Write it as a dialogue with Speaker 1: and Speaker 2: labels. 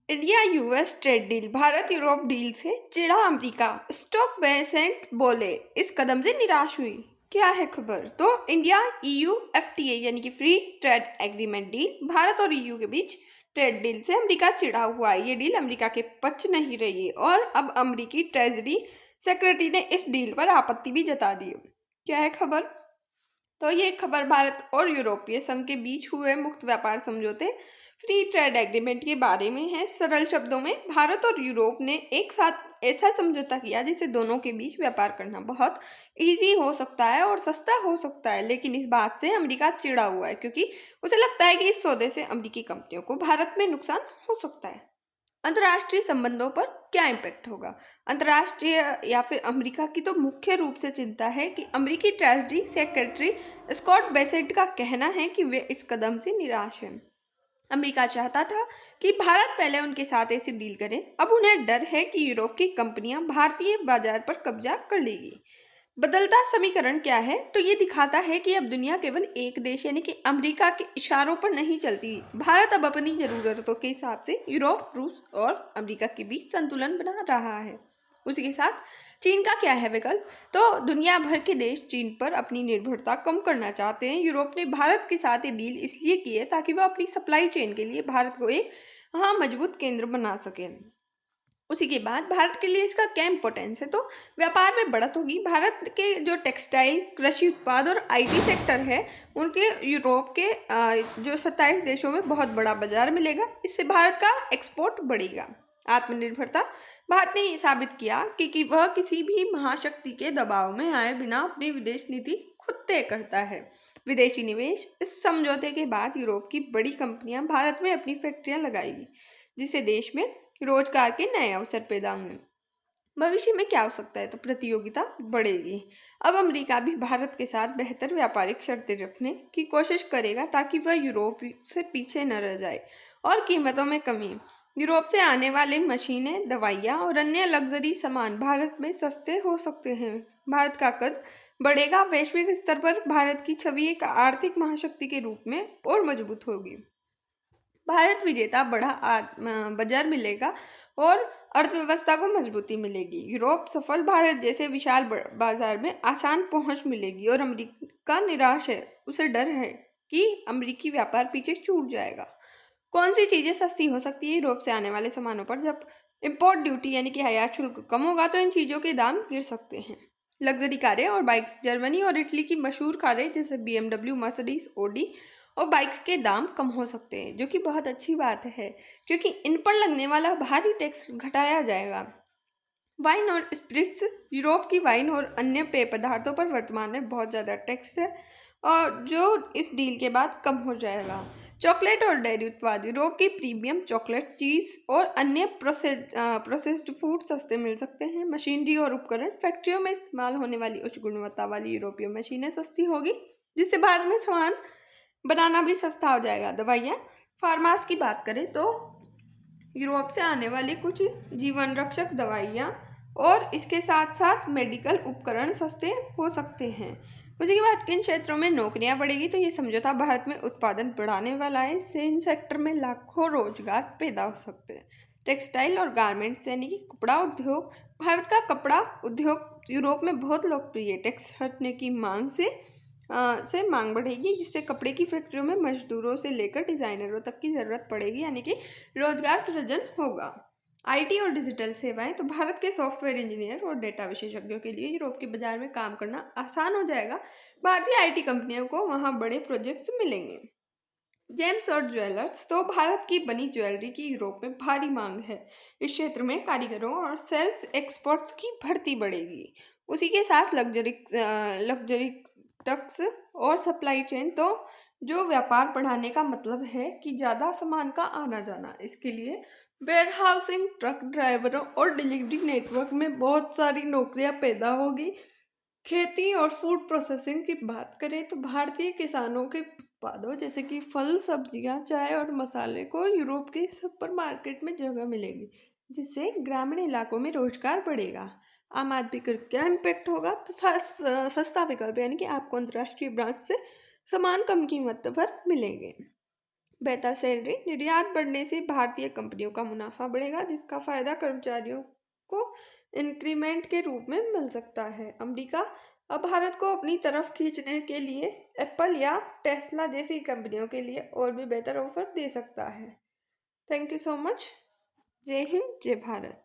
Speaker 1: India US trade deal, Bharat Europe deal से चिढ़ा America, stock Besant बोले इस कदम से निराश हुई। क्या है खबर? तो इंडिया ईयू एफटीए यानी कि free trade agreement deal, Bharat और ईयू के बीच ट्रेड डील से अमेरिका चिढ़ा हुआ है। ये डील अमेरिका के पक्ष नहीं रही है और अब अमेरिकी ट्रेजरी सेक्रेटरी ने इस डील पर आपत्ति भी जता दी है। क्या है खबर? तो ये खबर भारत और यूरोपीय संघ के बीच हुए मुक्त व्यापार समझौते फ्री ट्रेड एग्रीमेंट के बारे में है। सरल शब्दों में भारत और यूरोप ने एक साथ ऐसा समझौता किया जिससे दोनों के बीच व्यापार करना बहुत इजी हो सकता है और सस्ता हो सकता है। लेकिन इस बात से अमेरिका चिढ़ा हुआ है क्योंकि उसे लगता है कि इस सौदे से अमेरिकी कंपनियों को भारत में नुकसान हो सकता है। अंतर्राष्ट्रीय संबंधों पर क्या इम्पैक्ट होगा? अंतर्राष्ट्रीय या फिर अमेरिका की तो मुख्य रूप से चिंता है कि अमेरिकी ट्रेजरी सेक्रेटरी स्कॉट बेसेंट का कहना है कि वे इस कदम से निराश हैं। अमेरिका चाहता था कि भारत पहले उनके साथ ऐसी डील करे। अब उन्हें डर है कि यूरोप की कंपनियां भारतीय बाजार पर कब्जा कर लेगी। बदलता समीकरण क्या है? तो ये दिखाता है कि अब दुनिया केवल एक देश यानी कि अमेरिका के इशारों पर नहीं चलती। भारत अब अपनी जरूरतों के हिसाब से यूरोप, रूस और अमेरिका के बीच संतुलन बना रहा है। उसी के साथ चीन का क्या है विकल्प? तो दुनिया भर के देश चीन पर अपनी निर्भरता कम करना चाहते हैं। यूरोप ने भारत के साथ ये डील इसलिए की है ताकि वह अपनी सप्लाई चेन के लिए भारत को एक मजबूत केंद्र बना सके। उसी के बाद भारत के लिए इसका क्या इम्पोर्टेंस है? तो व्यापार में बढ़त होगी। भारत के जो टेक्सटाइल, कृषि उत्पाद और आईटी सेक्टर है उनके यूरोप के जो 27 देशों में बहुत बड़ा बाजार मिलेगा। इससे भारत का एक्सपोर्ट बढ़ेगा। आत्मनिर्भरता, भारत ने ये साबित किया कि वह किसी भी महाशक्ति के दबाव में आए बिना अपनी विदेश नीति खुद तय करता है। विदेशी निवेश, इस समझौते के बाद यूरोप की बड़ी कंपनियां भारत में अपनी फैक्ट्रियां लगाएगी जिससे देश में रोजगार के नए अवसर पैदा होंगे। भविष्य में क्या हो सकता है? तो प्रतियोगिता बढ़ेगी। अब अमेरिका भी भारत के साथ बेहतर व्यापारिक शर्तें रखने की कोशिश करेगा ताकि वह यूरोप से पीछे न रह जाए। और कीमतों में कमी, यूरोप से आने वाली मशीनें, दवाइयाँ और अन्य लग्जरी सामान भारत में सस्ते हो सकते हैं। भारत का कद बढ़ेगा। वैश्विक स्तर पर भारत की छवि एक आर्थिक महाशक्ति के रूप में और मजबूत होगी। भारत विजेता बड़ा बाजार मिलेगा और अर्थव्यवस्था को मजबूती मिलेगी। यूरोप सफल, भारत जैसे विशाल बाजार में आसान पहुंच मिलेगी और अमेरिका निराश है। उसे डर है कि अमेरिकी व्यापार पीछे छूट जाएगा। कौन सी चीजें सस्ती हो सकती है यूरोप से आने वाले सामानों पर? जब इम्पोर्ट ड्यूटी यानी कि आयात शुल्क कम होगा तो इन चीजों के दाम गिर सकते हैं। लग्जरी कारें और बाइक्स, जर्मनी और इटली की मशहूर कारें जैसे बीएमडब्ल्यू, मर्सिडीज, ऑडी और बाइक्स के दाम कम हो सकते हैं, जो कि बहुत अच्छी बात है क्योंकि इन पर लगने वाला भारी टैक्स घटाया जाएगा। वाइन और स्पिरिट्स, यूरोप की वाइन और अन्य पेय पदार्थों पर वर्तमान में बहुत ज़्यादा टैक्स है और जो इस डील के बाद कम हो जाएगा। चॉकलेट और डेयरी उत्पाद, यूरोप की प्रीमियम चॉकलेट, चीज़ और अन्य प्रोसेस्ड फूड सस्ते मिल सकते हैं। मशीनरी और उपकरण, फैक्ट्रियों में इस्तेमाल होने वाली उच्च गुणवत्ता वाली यूरोपीय मशीनें सस्ती होगी जिससे भारत में सामान बनाना भी सस्ता हो जाएगा। दवाइयाँ, फार्मास की बात करें तो यूरोप से आने वाली कुछ जीवन रक्षक दवाइयाँ और इसके साथ साथ मेडिकल उपकरण सस्ते हो सकते हैं। उसी के बाद किन क्षेत्रों में नौकरियां बढ़ेगी? तो ये समझौता भारत में उत्पादन बढ़ाने वाला है। इससे इन सेक्टर में लाखों रोजगार पैदा हो सकते हैं। टेक्सटाइल और गारमेंट्स यानी कि कपड़ा उद्योग, भारत का कपड़ा उद्योग यूरोप में बहुत लोकप्रिय है। टैक्स हटने की मांग से मांग बढ़ेगी जिससे कपड़े की फैक्ट्रियों में मजदूरों से लेकर डिजाइनरों तक की जरूरत पड़ेगी यानी कि रोजगार सृजन होगा। आईटी और डिजिटल सेवाएं, तो भारत के सॉफ्टवेयर इंजीनियर और डेटा विशेषज्ञों के लिए यूरोप के बाजार में काम करना आसान हो जाएगा। भारतीय आईटी कंपनियों को वहां बड़े प्रोजेक्ट्स मिलेंगे। जेम्स और ज्वेलर्स, तो भारत की बनी ज्वेलरी की यूरोप में भारी मांग है। इस क्षेत्र में कारीगरों और सेल्स एक्सपर्ट्स की भर्ती बढ़ेगी। उसी के साथ लग्जरी टक्स और सप्लाई चेन, तो जो व्यापार बढ़ाने का मतलब है कि ज़्यादा सामान का आना जाना। इसके लिए वेयर हाउसिंग, ट्रक ड्राइवरों और डिलीवरी नेटवर्क में बहुत सारी नौकरियां पैदा होगी। खेती और फूड प्रोसेसिंग की बात करें तो भारतीय किसानों के उत्पादों जैसे कि फल, सब्जियां, चाय और मसाले को यूरोप के सुपरमार्केट में जगह मिलेगी जिससे ग्रामीण इलाकों में रोजगार बढ़ेगा। आम आदमी पर क्या इम्पेक्ट होगा? तो सस्ता विकल्प यानी कि आपको अंतर्राष्ट्रीय ब्रांच से सामान कम कीमत पर मिलेंगे। बेहतर सैलरी, निर्यात बढ़ने से भारतीय कंपनियों का मुनाफा बढ़ेगा, जिसका फायदा कर्मचारियों को इंक्रीमेंट के रूप में मिल सकता है। अमेरिका अब भारत को अपनी तरफ खींचने के लिए एप्पल या टेस्ला जैसी कंपनियों के लिए और भी बेहतर ऑफर दे सकता है। Thank you so much. जय हिंद, जय भारत।